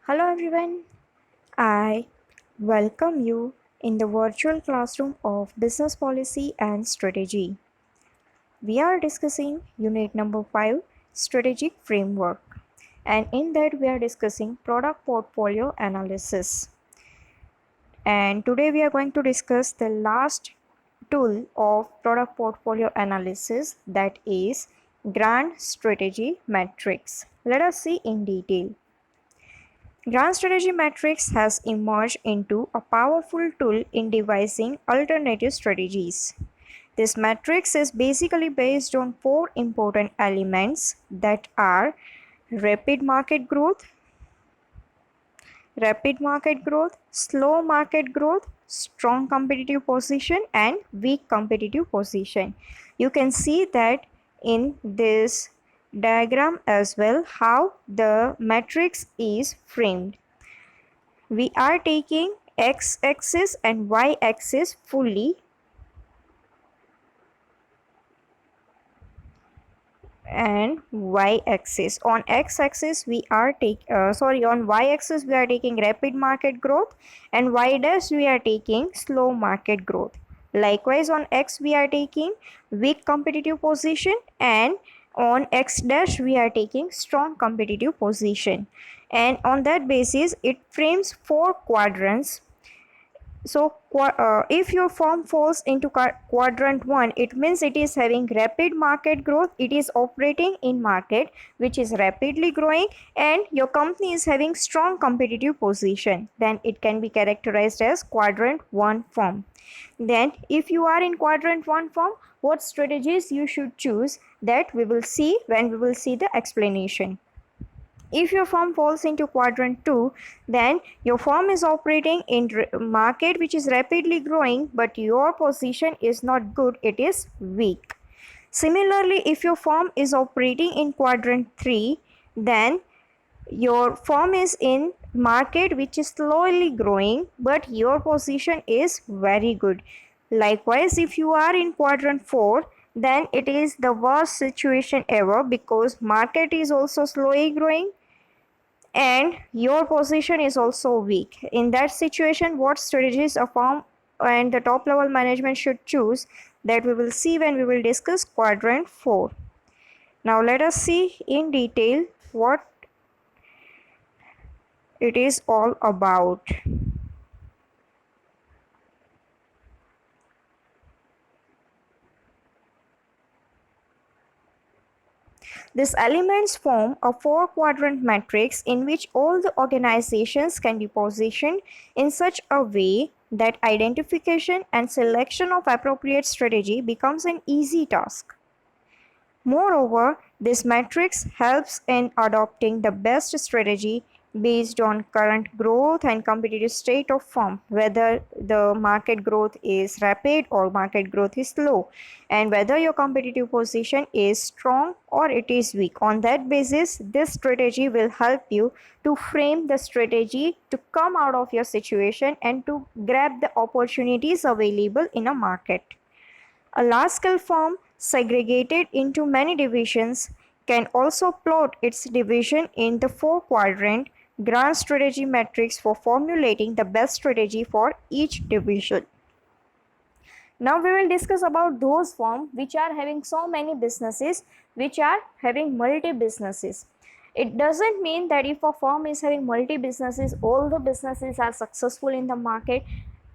Hello everyone, I welcome you in the virtual classroom of Business Policy and Strategy. We are discussing Unit number 5, Strategic Framework, and in that we are discussing Product Portfolio Analysis. And today we are going to discuss the last tool of Product Portfolio Analysis, that is Grand Strategy Matrix. Let us see in detail. Grand Strategy Matrix has emerged into a powerful tool in devising alternative strategies. This matrix is basically based on four important elements that are rapid market growth, slow market growth, strong competitive position, and weak competitive position. You can see that in this diagram as well how the matrix is framed. We are taking x-axis and y-axis fully and y-axis. On x-axis we are on y-axis we are taking rapid market growth, and y dash we are taking slow market growth. Likewise, on x we are taking weak competitive position, and on x dash we are taking strong competitive position. And on that basis it frames four quadrants. So if your firm falls into quadrant 1, it means it is having rapid market growth, it is operating in market which is rapidly growing, and your company is having strong competitive position. Then it can be characterized as quadrant 1 firm. Then if you are in quadrant 1 firm, what strategies you should choose, that we will see when we will see the explanation. If your firm falls into quadrant 2, then your firm is operating in market which is rapidly growing, but your position is not good, it is weak. Similarly, if your firm is operating in quadrant 3, then your firm is in market which is slowly growing, but your position is very good. Likewise, if you are in quadrant 4, then it is the worst situation ever, because market is also slowly growing and your position is also weak. In that situation, what strategies a firm and the top level management should choose, that we will see when we will discuss quadrant 4. Now let us see in detail what it is all about. These elements form a four-quadrant matrix in which all the organizations can be positioned in such a way that identification and selection of appropriate strategy becomes an easy task. Moreover, this matrix helps in adopting the best strategy based on current growth and competitive state of firm, whether the market growth is rapid or market growth is slow, and whether your competitive position is strong or it is weak. On that basis, this strategy will help you to frame the strategy to come out of your situation and to grab the opportunities available in a market. A large-scale firm segregated into many divisions can also plot its division in the four-quadrant grand strategy matrix for formulating the best strategy for each division. Now we will discuss about those firms which are having so many businesses, which are having multi-businesses. It doesn't mean that if a firm is having multi-businesses, all the businesses are successful in the market.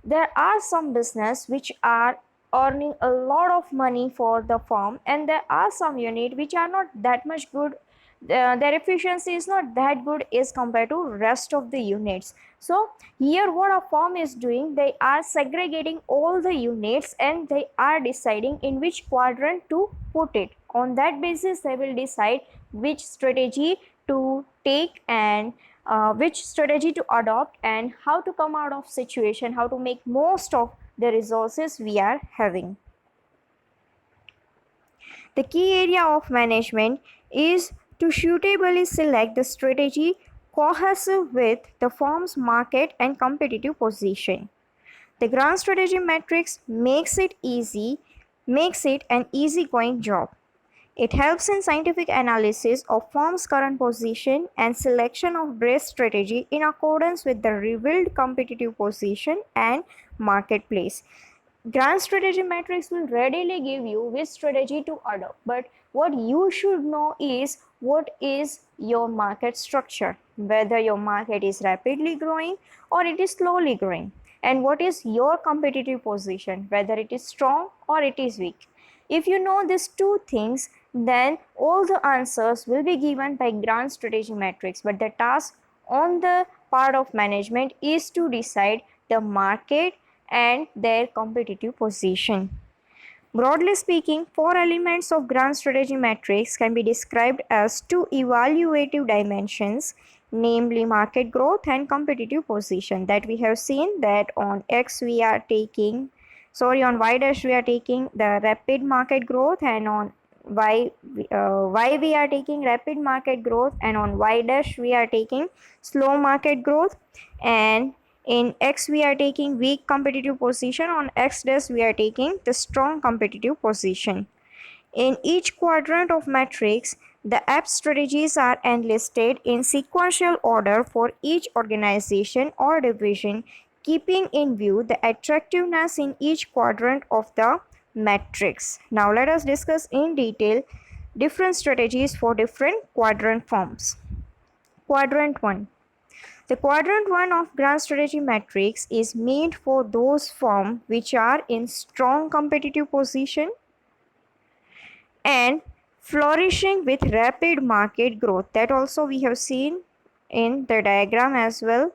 There are some business which are earning a lot of money for the firm, and there are some unit which are not that much good. Their efficiency is not that good as compared to rest of the units. So here what a firm is doing, they are segregating all the units and they are deciding in which quadrant to put it. On that basis they will decide which strategy to take and which strategy to adopt and how to come out of situation, how to make most of the resources we are having. The key area of management is to suitably select the strategy cohesive with the firm's market and competitive position. The grand strategy matrix makes it an easygoing job. It helps in scientific analysis of firm's current position and selection of best strategy in accordance with the revealed competitive position and marketplace. Grand strategy matrix will readily give you which strategy to adopt, but what you should know is what is your market structure, whether your market is rapidly growing or it is slowly growing, and what is your competitive position, whether it is strong or it is weak. If you know these two things, then all the answers will be given by grand strategy matrix, but the task on the part of management is to decide the market and their competitive position. Broadly speaking, four elements of grand strategy matrix can be described as two evaluative dimensions, namely market growth and competitive position. That we have seen that on X we are taking, on Y dash we are taking the rapid market growth, and on Y we are taking rapid market growth, and on Y dash we are taking slow market growth, and in X we are taking weak competitive position, on X dash we are taking the strong competitive position. In each quadrant of matrix, the apt strategies are enlisted in sequential order for each organization or division, keeping in view the attractiveness in each quadrant of the matrix. Now let us discuss in detail different strategies for different quadrant forms. Quadrant 1. The Quadrant 1 of Grand Strategy Matrix is meant for those firms which are in strong competitive position and flourishing with rapid market growth. That also we have seen in the diagram as well.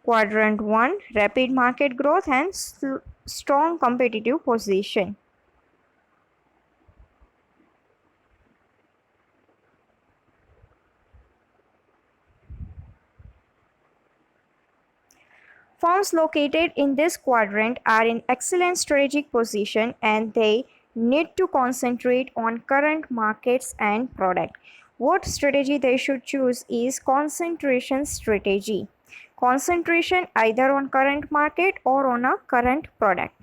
Quadrant 1, rapid market growth and strong competitive position. Firms located in this quadrant are in excellent strategic position and they need to concentrate on current markets and product. What strategy they should choose is concentration strategy. Concentration either on current market or on a current product.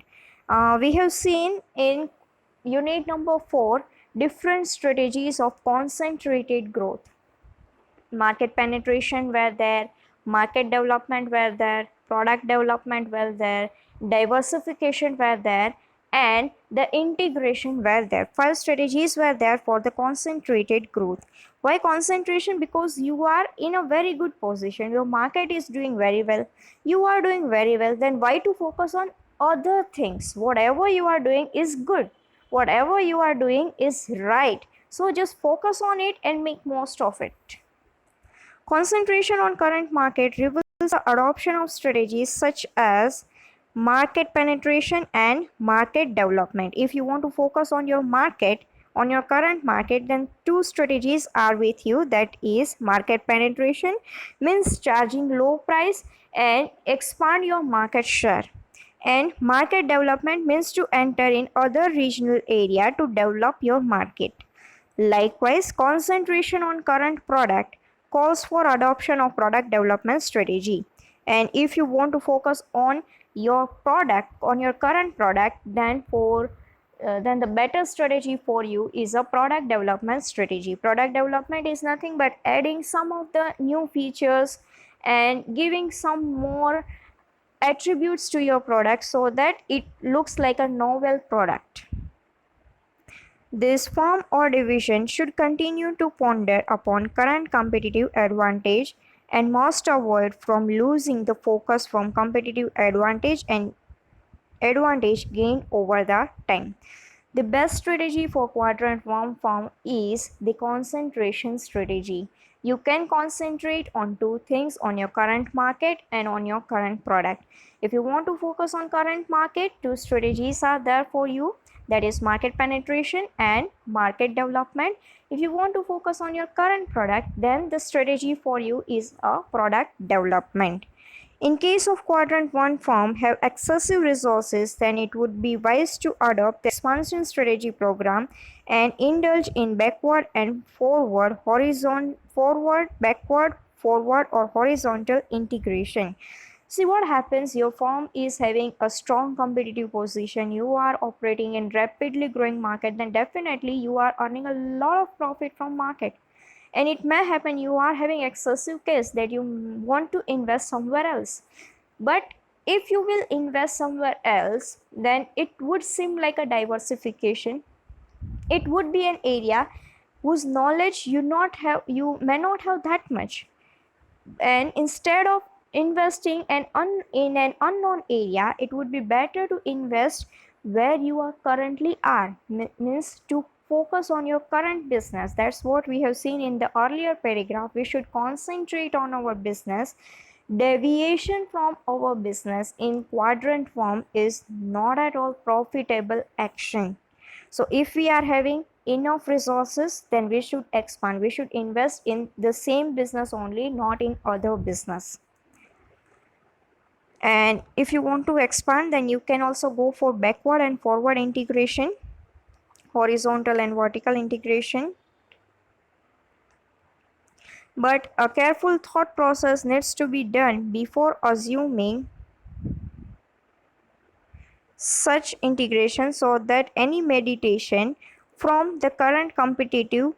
We have seen in unit number 4 different strategies of concentrated growth. Market penetration were there, market development were there, product development were there, diversification were there, and the integration were there. 5 strategies were there for the concentrated growth. Why concentration? Because you are in a very good position, your market is doing very well, you are doing very well, then why to focus on other things? Whatever you are doing is good, whatever you are doing is right, so just focus on it and make most of it. Concentration on current market reveals the adoption of strategies such as market penetration and market development. If you want to focus on your market, on your current market, then two strategies are with you. That is market penetration, means charging low price and expand your market share. And market development means to enter in other regional area to develop your market. Likewise, concentration on current product calls for adoption of product development strategy. And if you want to focus on your product, on your current product, then the better strategy for you is a product development strategy. Product development is nothing but adding some of the new features and giving some more attributes to your product so that it looks like a novel product. This firm or division should continue to ponder upon current competitive advantage and must avoid from losing the focus from competitive advantage and advantage gained over the time. The best strategy for Quadrant 1 firm is the concentration strategy. You can concentrate on two things, on your current market and on your current product. If you want to focus on current market, two strategies are there for you, that is market penetration and market development. If you want to focus on your current product, then the strategy for you is a product development. In case of Quadrant 1 firm have excessive resources, then it would be wise to adopt the expansion strategy program and indulge in backward and forward, backward, forward or horizontal integration. See what happens, your firm is having a strong competitive position, you are operating in rapidly growing market, then definitely you are earning a lot of profit from market. And it may happen you are having excessive cash that you want to invest somewhere else. But if you will invest somewhere else, then it would seem like a diversification. It would be an area whose knowledge you may not have that much, and instead of investing in an unknown area, it would be better to invest where you are currently are, means to focus on your current business. That's what we have seen in the earlier paragraph. We should concentrate on our business. Deviation from our business in quadrant form is not at all profitable action. So if we are having enough resources, then we should expand, we should invest in the same business only, not in other business. And if you want to expand, then you can also go for backward and forward integration, horizontal and vertical integration. But a careful thought process needs to be done before assuming such integration, so that any meditation from the current competitive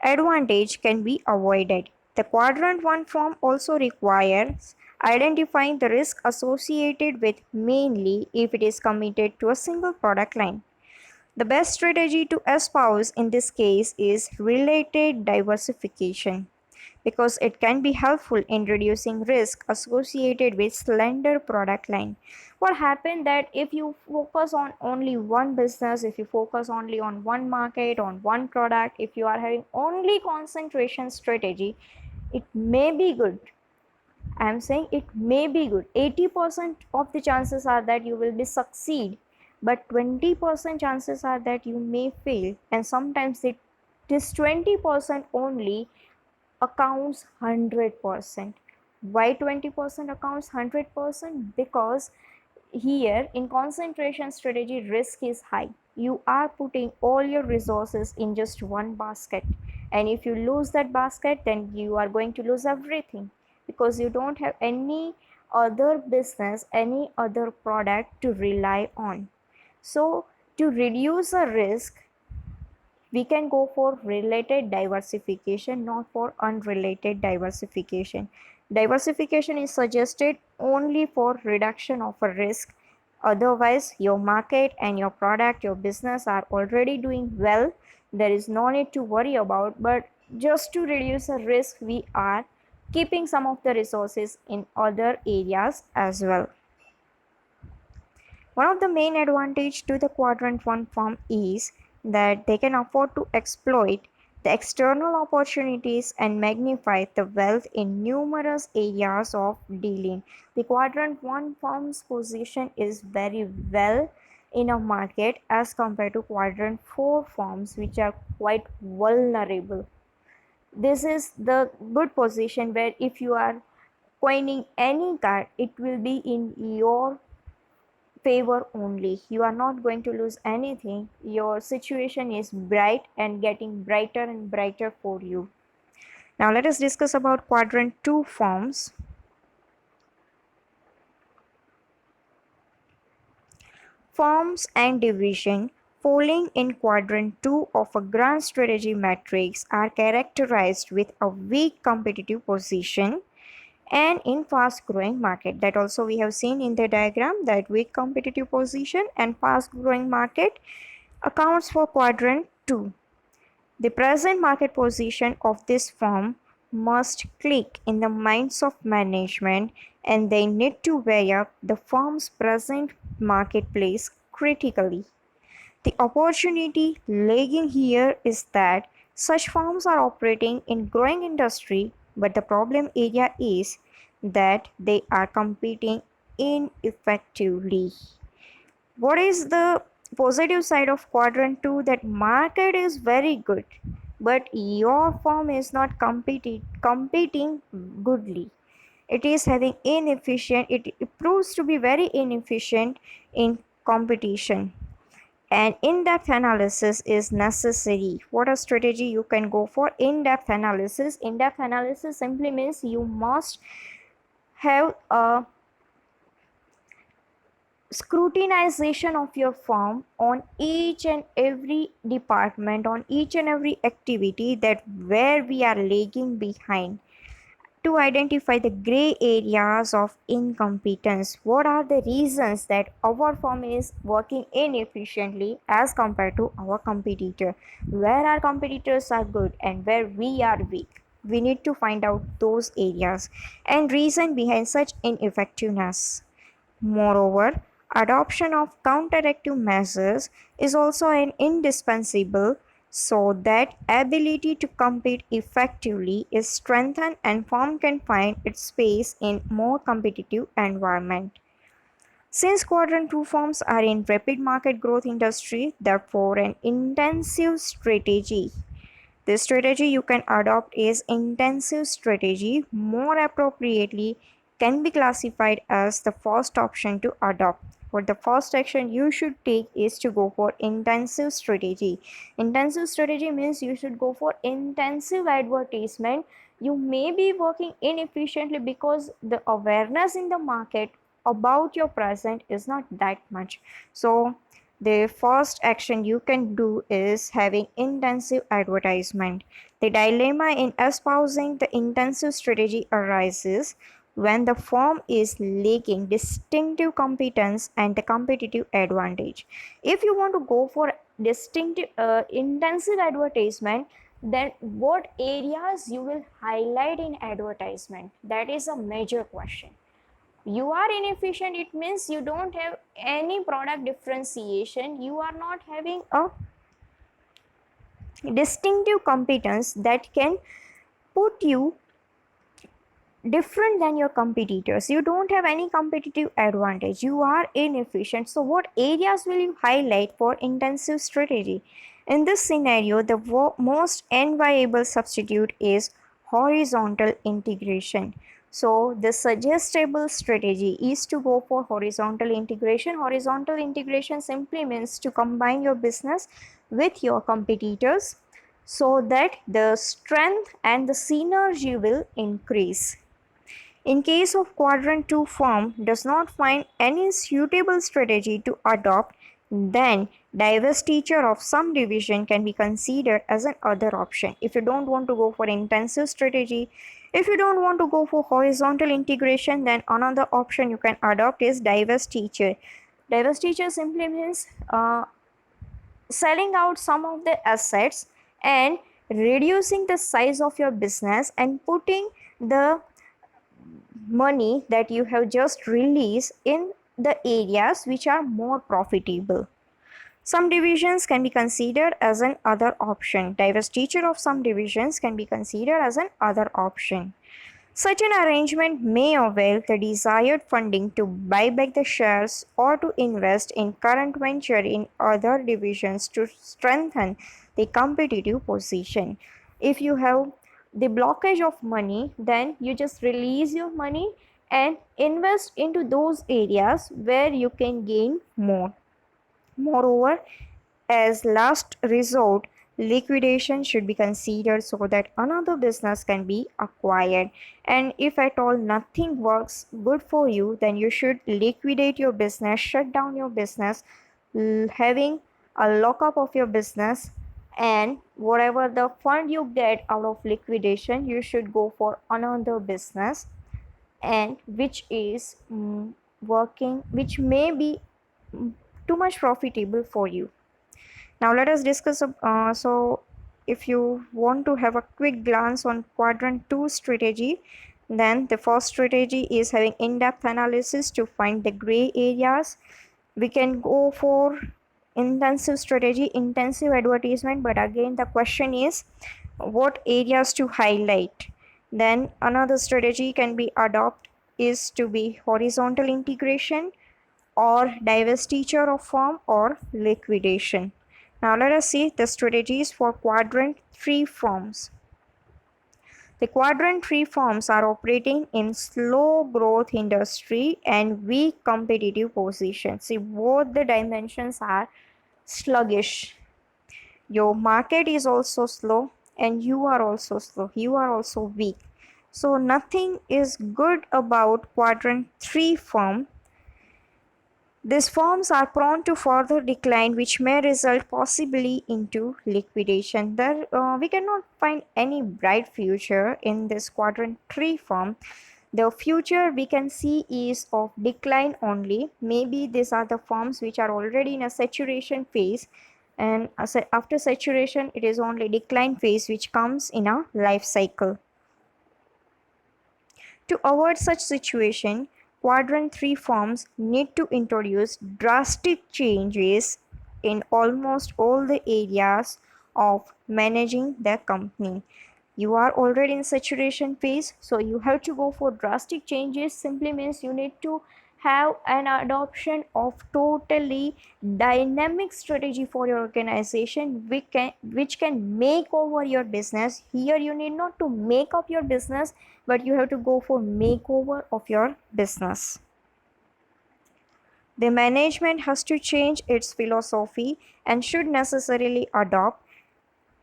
advantage can be avoided. The quadrant 1 form also requires identifying the risk associated with, mainly if it is committed to a single product line. The best strategy to espouse in this case is related diversification, because it can be helpful in reducing risk associated with slender product line. What happened that if you focus on only one business, if you focus only on one market, on one product, if you are having only concentration strategy, it may be good. I am saying it may be good. 80% of the chances are that you will be succeed, but 20% chances are that you may fail, and sometimes this 20% only accounts 100%. Why 20% accounts 100%? Because here in concentration strategy, risk is high. You are putting all your resources in just one basket, and if you lose that basket, then you are going to lose everything, because you don't have any other business, any other product to rely on. So to reduce the risk, we can go for related diversification, not for unrelated diversification. Diversification is suggested only for reduction of a risk. Otherwise, your market and your product, your business are already doing well. There is no need to worry about, but just to reduce the risk, we are keeping some of the resources in other areas as well. One of the main advantage to the quadrant 1 firm is that they can afford to exploit the external opportunities and magnify the wealth in numerous areas of dealing. The quadrant 1 firm's position is very well in a market as compared to quadrant 4 firms, which are quite vulnerable. This is the good position where if you are coining any card, it will be in your favor only. You are not going to lose anything. Your situation is bright and getting brighter and brighter for you. Now let us discuss about quadrant 2 forms. Forms and division falling in quadrant 2 of a grand strategy matrix are characterized with a weak competitive position and in fast growing market. That also we have seen in the diagram, that weak competitive position and fast growing market accounts for quadrant 2. The present market position of this firm must click in the minds of management, and they need to weigh up the firm's present marketplace critically. The opportunity lagging here is that such firms are operating in growing industry, but the problem area is that they are competing ineffectively. What is the positive side of quadrant 2? That market is very good, but your firm is not competing goodly. It is having inefficient, it proves to be very inefficient in competition, and in-depth analysis is necessary. What a strategy you can go for? In-depth analysis. In-depth analysis simply means you must have a scrutinization of your firm on each and every department, on each and every activity, that where we are lagging behind, to identify the gray areas of incompetence. What are the reasons that our firm is working inefficiently as compared to our competitor? Where our competitors are good and where we are weak? We need to find out those areas and reason behind such ineffectiveness. Moreover, adoption of counteractive measures is also an indispensable so that ability to compete effectively is strengthened and firm can find its space in more competitive environment. Since quadrant 2 firms are in rapid market growth industry, therefore an intensive strategy, the strategy you can adopt is intensive strategy, more appropriately can be classified as the first option to adopt. What the first action you should take is to go for intensive strategy. Intensive strategy means you should go for intensive advertisement. You may be working inefficiently because the awareness in the market about your present is not that much. So the first action you can do is having intensive advertisement. The dilemma in espousing the intensive strategy arises when the firm is lacking distinctive competence and the competitive advantage. If you want to go for distinctive intensive advertisement, then what areas you will highlight in advertisement? That is a major question. You are inefficient, it means you don't have any product differentiation, you are not having a distinctive competence that can put you different than your competitors. You don't have any competitive advantage, you are inefficient. So what areas will you highlight for intensive strategy? In this scenario, the most enviable substitute is horizontal integration. So the suggestible strategy is to go for horizontal integration. Horizontal integration simply means to combine your business with your competitors so that the strength and the synergy will increase. In case of Quadrant 2 firm does not find any suitable strategy to adopt, then divestiture of some division can be considered as an other option. If you don't want to go for intensive strategy, if you don't want to go for horizontal integration, then another option you can adopt is divestiture. Divestiture simply means selling out some of the assets and reducing the size of your business and putting the money that you have just released in the areas which are more profitable. Some divisions can be considered as an other option. Divestiture of some divisions can be considered as an other option. Such an arrangement may avail the desired funding to buy back the shares or to invest in current venture in other divisions to strengthen the competitive position. If you have the blockage of money, then you just release your money and invest into those areas where you can gain more. Moreover, as last resort, liquidation should be considered so that another business can be acquired. And if at all nothing works good for you, then you should liquidate your business, shut down your business, having a lockup of your business, and whatever the fund you get out of liquidation, you should go for another business and which is working, which may be too much profitable for you. Now let us discuss. If you want to have a quick glance on Quadrant 2 strategy, then the first strategy is having in-depth analysis to find the gray areas. We can go for intensive strategy, intensive advertisement, but again the question is what areas to highlight. Then another strategy can be adopt is to be horizontal integration or divestiture of firm or liquidation. Now let us see the strategies for Quadrant 3 firms. The Quadrant 3 firms are operating in slow growth industry and weak competitive position. See, both the dimensions are sluggish. Your market is also slow and you are also slow. You are also weak. So nothing is good about Quadrant 3 firm. These firms are prone to further decline, which may result possibly into liquidation. We cannot find any bright future in this quadrant 3 firm. The future we can see is of decline only. Maybe these are the firms which are already in a saturation phase, and after saturation, it is only decline phase which comes in a life cycle. To avoid such situation, Quadrant 3 firms need to introduce drastic changes in almost all the areas of managing their company. You are already in saturation phase, so you have to go for drastic changes. Simply means you need to have an adoption of totally dynamic strategy for your organization which can make over your business. Here you need not to make up your business, but you have to go for makeover of your business. The management has to change its philosophy and should necessarily adopt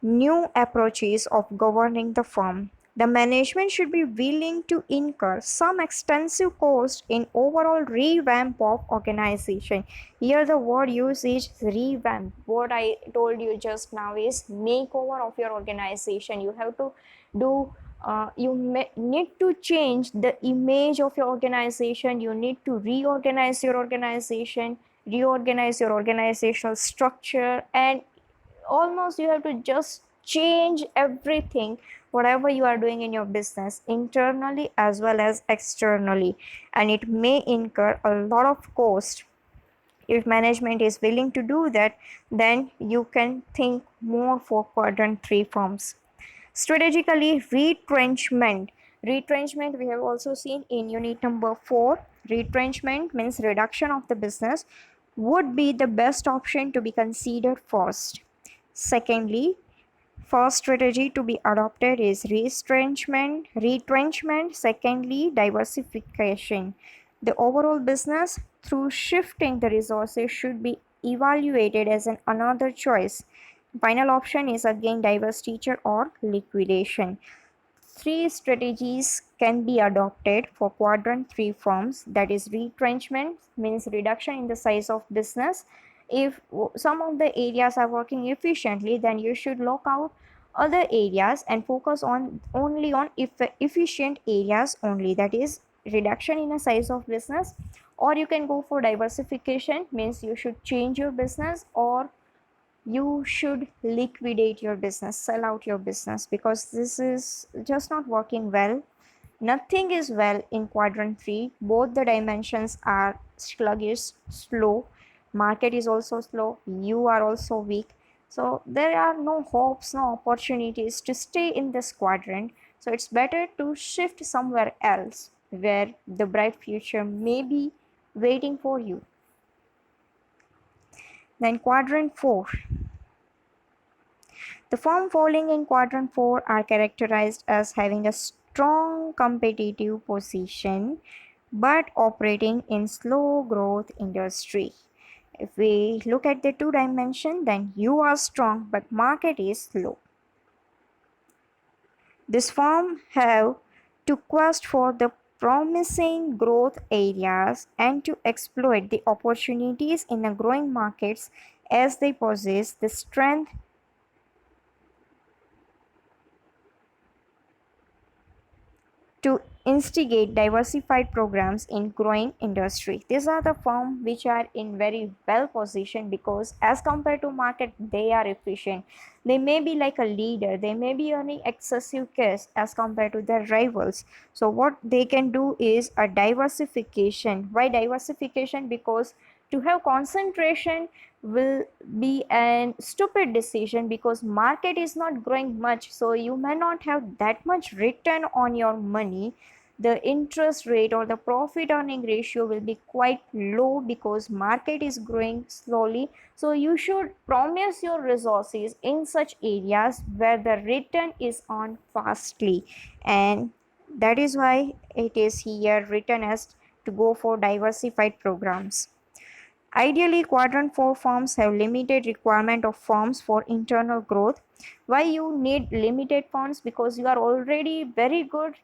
new approaches of governing the firm. The management should be willing to incur some extensive cost in overall revamp of organization. Here the word used is revamp. What I told you just now is makeover of your organization. You have to do need to change the image of your organization. You need to reorganize your organization, reorganize your organizational structure, and almost you have to just change everything whatever you are doing in your business internally as well as externally, and it may incur a lot of cost. If management is willing to do that, then you can think more for quadrant 3 firms. Strategically, retrenchment. Retrenchment we have also seen in unit number 4. Retrenchment means reduction of the business would be the best option to be considered first. Secondly, first strategy to be adopted is retrenchment. Secondly, diversification. The overall business through shifting the resources should be evaluated as another choice. Final option is again divestiture or liquidation. Three strategies can be adopted for quadrant 3 firms, that is retrenchment means reduction in the size of business. If some of the areas are working efficiently, then you should lock out other areas and focus on only on efficient areas only, that is reduction in the size of business. Or you can go for diversification, means you should change your business, or you should liquidate your business, sell out your business, because this is just not working well. Nothing is well in quadrant 3. Both the dimensions are sluggish, slow. Market is also slow. You are also weak. So there are no hopes, no opportunities to stay in this quadrant. So it's better to shift somewhere else where the bright future may be waiting for you. Then quadrant 4. The firm falling in Quadrant 4 are characterized as having a strong competitive position but operating in slow growth industry. If we look at the two dimension, then you are strong but market is slow. This firm have to quest for the promising growth areas and to exploit the opportunities in the growing markets, as they possess the strength to instigate diversified programs in growing industry. These are the firms which are in very well positioned, because as compared to market they are efficient. They may be like a leader, they may be earning excessive cash as compared to their rivals. So what they can do is a diversification. Why diversification? Because to have concentration will be an stupid decision, because market is not growing much, so you may not have that much return on your money. The interest rate or the profit earning ratio will be quite low because market is growing slowly. So you should promise your resources in such areas where the return is on fastly, and that is why it is here written as to go for diversified programs. Ideally, Quadrant 4 firms have limited requirement of firms for internal growth. Why you need limited funds? Because you are already very good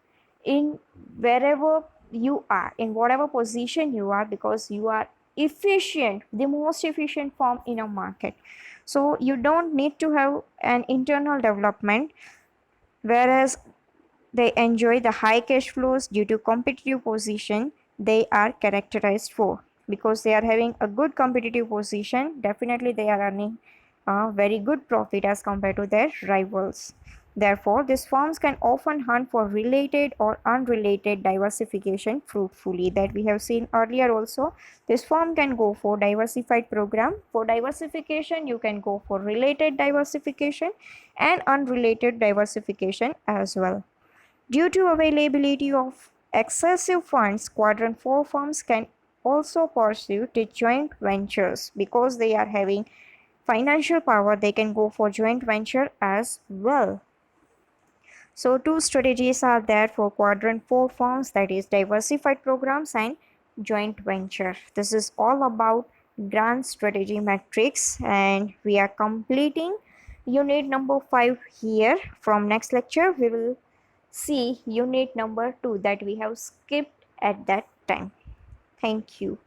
in wherever you are, in whatever position you are, because you are efficient, the most efficient firm in a market. So you don't need to have an internal development, whereas they enjoy the high cash flows due to competitive position they are characterized for. Because they are having a good competitive position, definitely they are earning a very good profit as compared to their rivals. Therefore, these firms can often hunt for related or unrelated diversification fruitfully, that we have seen earlier also. This firm can go for diversified program. For diversification, you can go for related diversification and unrelated diversification as well. Due to availability of excessive funds, Quadrant 4 firms can also pursue the joint ventures. Because they are having financial power, they can go for joint venture as well. So two strategies are there for Quadrant 4 firms, that is diversified programs and joint venture. This is all about grand strategy matrix, and we are completing unit number 5 here. From next lecture we will see unit number 2 that we have skipped at that time. Thank you.